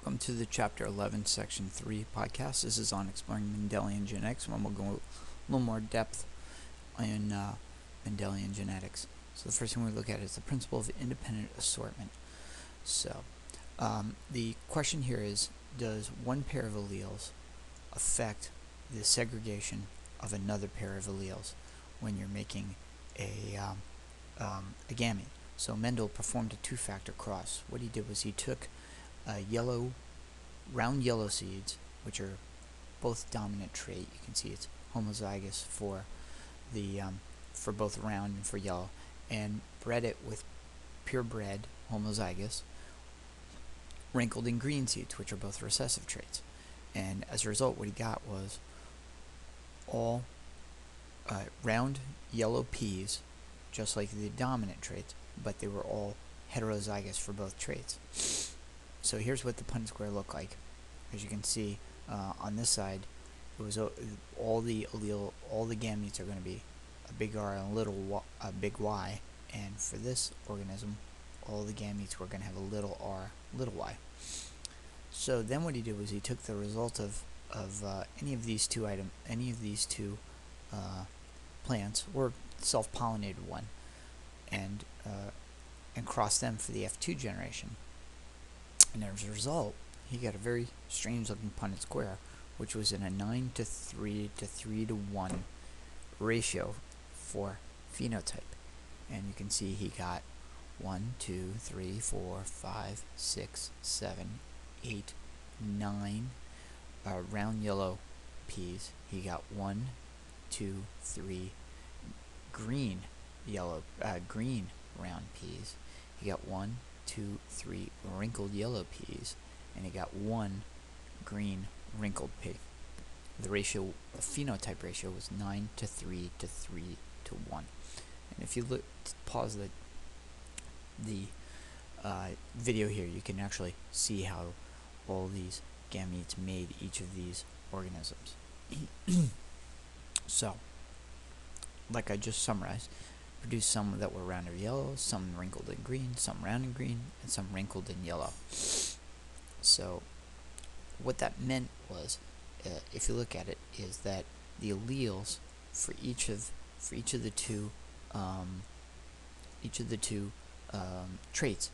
welcome to the Chapter 11, Section 3 podcast. This is on exploring Mendelian genetics, and we'll go a little more depth in Mendelian genetics. So the first thing we look at is the principle of independent assortment. So the question here is, does one pair of alleles affect the segregation of another pair of alleles when you're making a gamete? So Mendel performed a two-factor cross. What he did was he took round yellow seeds, which are both dominant trait. You can see it's homozygous for for both round and for yellow, and bred it with purebred homozygous wrinkled and green seeds, which are both recessive traits. And as a result, what he got was all round yellow peas, just like the dominant traits, but they were all heterozygous for both traits. So here's what the Punnett square looked like. As you can see, on this side, it was all the gametes are going to be a big R and a big Y, and for this organism, all the gametes were going to have a little r, little y. So then what he did was he took the result of any of these two plants, or self-pollinated one, and crossed them for the F2 generation. And as a result, he got a very strange-looking Punnett square, which was in a 9:3 to 3:1 ratio for phenotype. And you can see he got 1, 2, 3, 4, 5, 6, 7, 8, 9 round yellow peas. He got 1, 2, 3 green round peas. He got 1, 2, 3 wrinkled yellow peas, and he got 1 green wrinkled pea. The phenotype ratio was 9:3 to 3:1. And if you pause the video here, you can actually see how all these gametes made each of these organisms. So, like I just summarized, produced some that were round or yellow, some wrinkled and green, some round and green, and some wrinkled and yellow. So what that meant was, if you look at it, is that the alleles for each of the two traits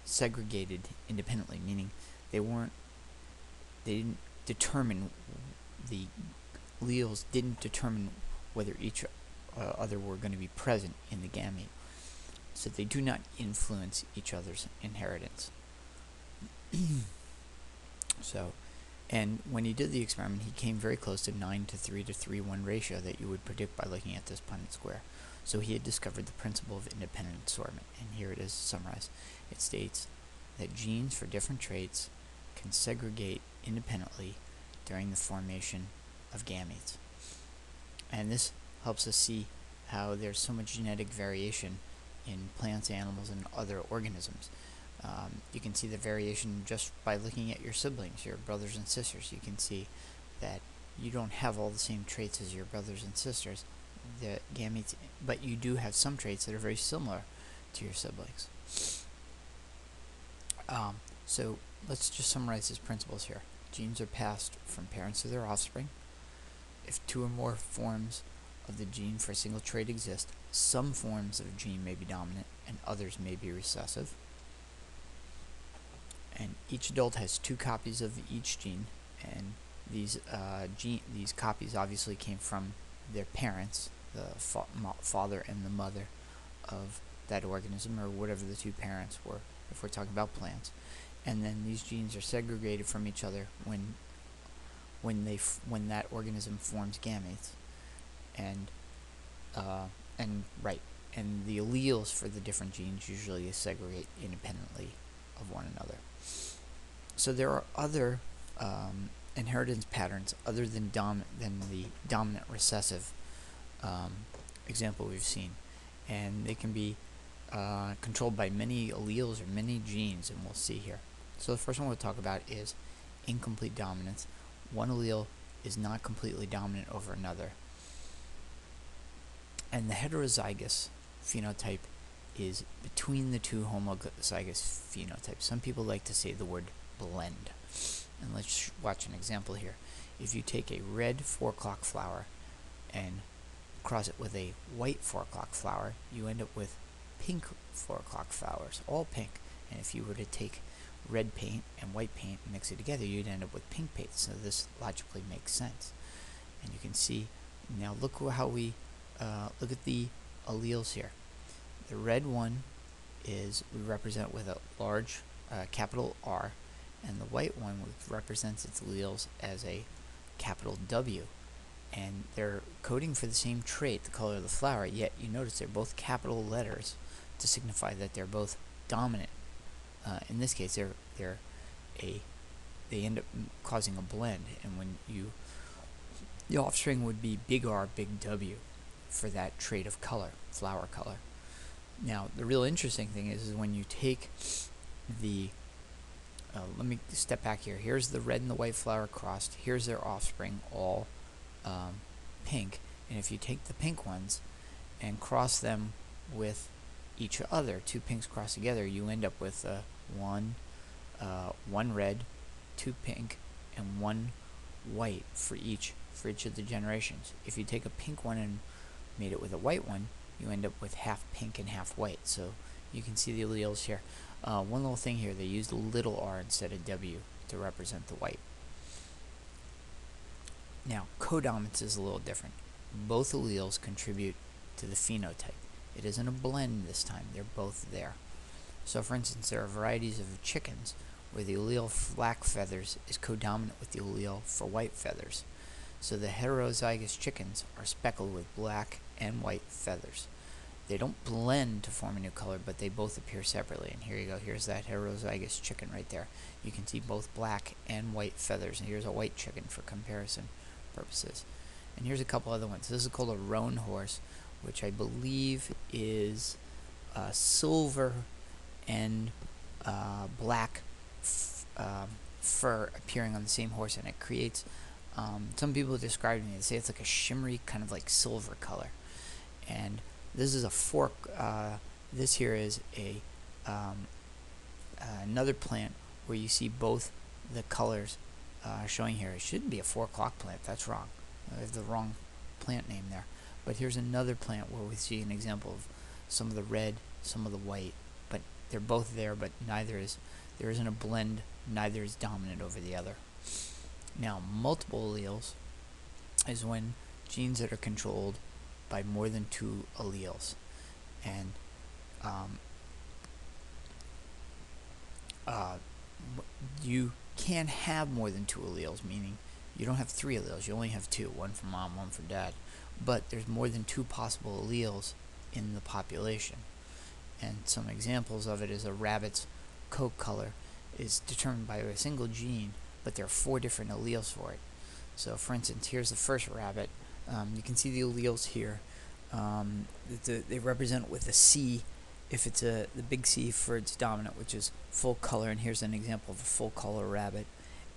segregated independently, meaning the alleles didn't determine whether each other were going to be present in the gamete, so they do not influence each other's inheritance. So, and when he did the experiment, he came very close to 9:3 to 3:1 ratio that you would predict by looking at this Punnett square. So he had discovered the principle of independent assortment, and here it is summarized. It states that genes for different traits can segregate independently during the formation of gametes. And this helps us see how there's so much genetic variation in plants, animals, and other organisms. You can see the variation just by looking at your siblings, your brothers and sisters. You can see that you don't have all the same traits as your brothers and sisters, the gametes, but you do have some traits that are very similar to your siblings. So let's just summarize his principles here. Genes are passed from parents to their offspring. If two or more forms of the gene for a single trait exist, some forms of a gene may be dominant and others may be recessive. And each adult has 2 copies of each gene, and these copies obviously came from their parents, the father and the mother of that organism, or whatever the 2 parents were, if we're talking about plants. And then these genes are segregated from each other when that organism forms gametes, and the alleles for the different genes usually segregate independently of one another. So there are other inheritance patterns other than the dominant recessive example we've seen, and they can be controlled by many alleles or many genes, and we'll see here. So the first one we'll talk about is incomplete dominance. One allele is not completely dominant over another, and the heterozygous phenotype is between the two homozygous phenotypes. Some people like to say the word blend. And let's watch an example here. If you take a red 4 o'clock flower and cross it with a white 4 o'clock flower, you end up with pink 4 o'clock flowers, all pink. And if you were to take red paint and white paint and mix it together, you'd end up with pink paint. So this logically makes sense. And you can see, now look how we, look at the alleles here. The red one is, we represent with a large capital R, and the white one represents its alleles as a capital W. And they're coding for the same trait, the color of the flower, yet you notice they're both capital letters to signify that they're both dominant. In this case, they end up causing a blend, and when the offspring would be big R, big W for that trait of color, flower color. Now, the real interesting thing is when you take the, let me step back here. Here's the red and the white flower crossed. Here's their offspring, all pink. And if you take the pink ones and cross them with each other, two pinks crossed together, you end up with one red, two pink, and one white for each of the generations. If you take a pink one and made it with a white one, you end up with half pink and half white. So you can see the alleles here. One little thing here, they used a little r instead of w to represent the white. Now, codominance is a little different. Both alleles contribute to the phenotype. It isn't a blend this time, they're both there. So for instance, there are varieties of chickens where the allele for black feathers is codominant with the allele for white feathers. So the heterozygous chickens are speckled with black and white feathers. They don't blend to form a new color, but they both appear separately. And here you go, here's that heterozygous chicken right there. You can see both black and white feathers, and here's a white chicken for comparison purposes. And here's a couple other ones. This is called a roan horse, which I believe is silver and black fur appearing on the same horse, and it creates, some people describe it to me, they say it's like a shimmery kind of like silver color. And this is a fork, this here is a another plant where you see both the colors showing here. It shouldn't be a 4 o'clock plant, that's wrong. I have the wrong plant name there. But here's another plant where we see an example of some of the red, some of the white, but they're both there, but there isn't a blend, neither is dominant over the other. Now, multiple alleles is when genes that are controlled by more than 2 alleles. And you can have more than 2 alleles, meaning you don't have 3 alleles, you only have 2, one for mom, one for dad. But there's more than 2 possible alleles in the population. And some examples of it is a rabbit's coat color is determined by a single gene, but there are 4 different alleles for it. So for instance, here's the first rabbit. You can see the alleles here. They represent with a C if it's the big C for its dominant, which is full color, and here's an example of a full color rabbit.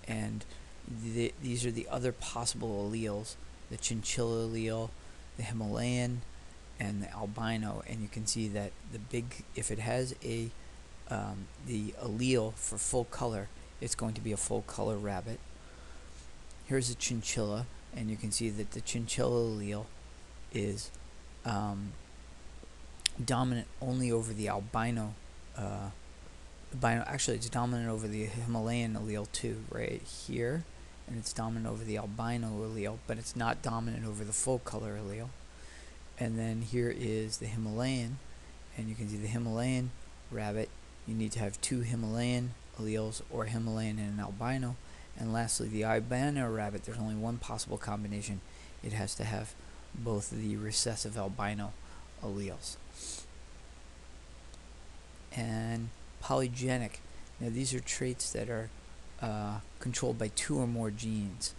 And these are the other possible alleles: the chinchilla allele, the Himalayan, and the albino. And you can see that the big, if it has a the allele for full color, it's going to be a full color rabbit. Here's a chinchilla, and you can see that the chinchilla allele is dominant only over the albino. Actually, it's dominant over the Himalayan allele too, right here, and it's dominant over the albino allele, but it's not dominant over the full color allele. And then here is the Himalayan, and you can see the Himalayan rabbit. You need to have 2 Himalayan alleles, or Himalayan and an albino. And lastly, the albino rabbit, there's only one possible combination. It has to have both the recessive albino alleles. And polygenic. Now these are traits that are controlled by 2 or more genes,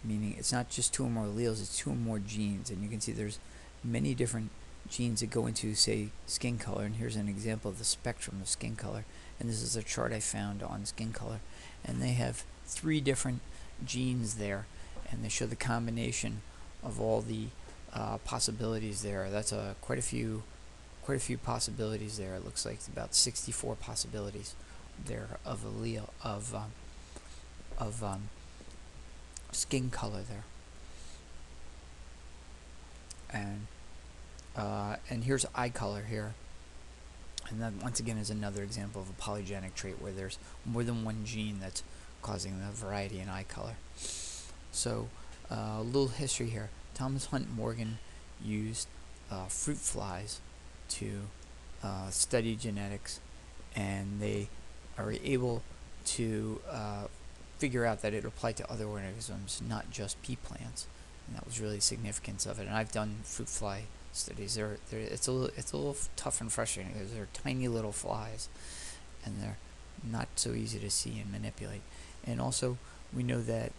meaning it's not just 2 or more alleles, it's 2 or more genes. And you can see there's many different genes that go into, say, skin color. And here's an example of the spectrum of skin color. And this is a chart I found on skin color. And they have 3 different genes there, and they show the combination of all the possibilities there. That's quite a few possibilities there. It looks like it's about 64 possibilities there of allele of of skin color there. And here's eye color here. And that once again is another example of a polygenic trait where there's more than one gene that's causing the variety in eye color. So a little history here. Thomas Hunt Morgan used fruit flies to study genetics, and they are able to figure out that it applied to other organisms, not just pea plants, and that was really the significance of it. And I've done fruit fly studies. It's a little tough and frustrating because they're tiny little flies, and they're not so easy to see and manipulate. And also, we know that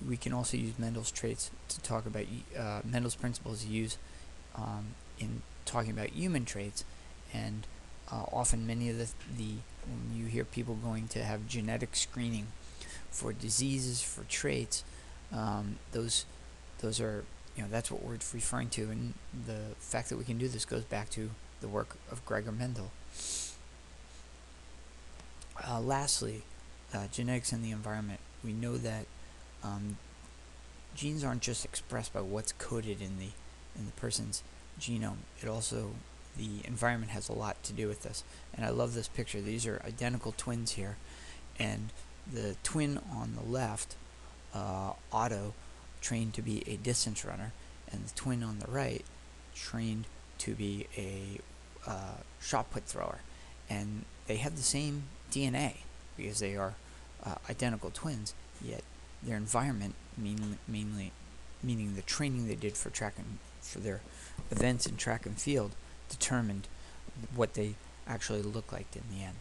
we can also use Mendel's traits to talk about Mendel's principles used in talking about human traits, and often many of the when you hear people going to have genetic screening for diseases, for traits, those are, that's what we're referring to, and the fact that we can do this goes back to the work of Gregor Mendel. Lastly, genetics and the environment. We know that genes aren't just expressed by what's coded in the person's genome. It also, the environment has a lot to do with this. And I love this picture. These are identical twins here, and the twin on the left, Otto, trained to be a distance runner, and the twin on the right trained to be a shot put thrower. And they have the same DNA because they are identical twins, yet their environment, meaning the training they did for their events in track and field, determined what they actually look like in the end.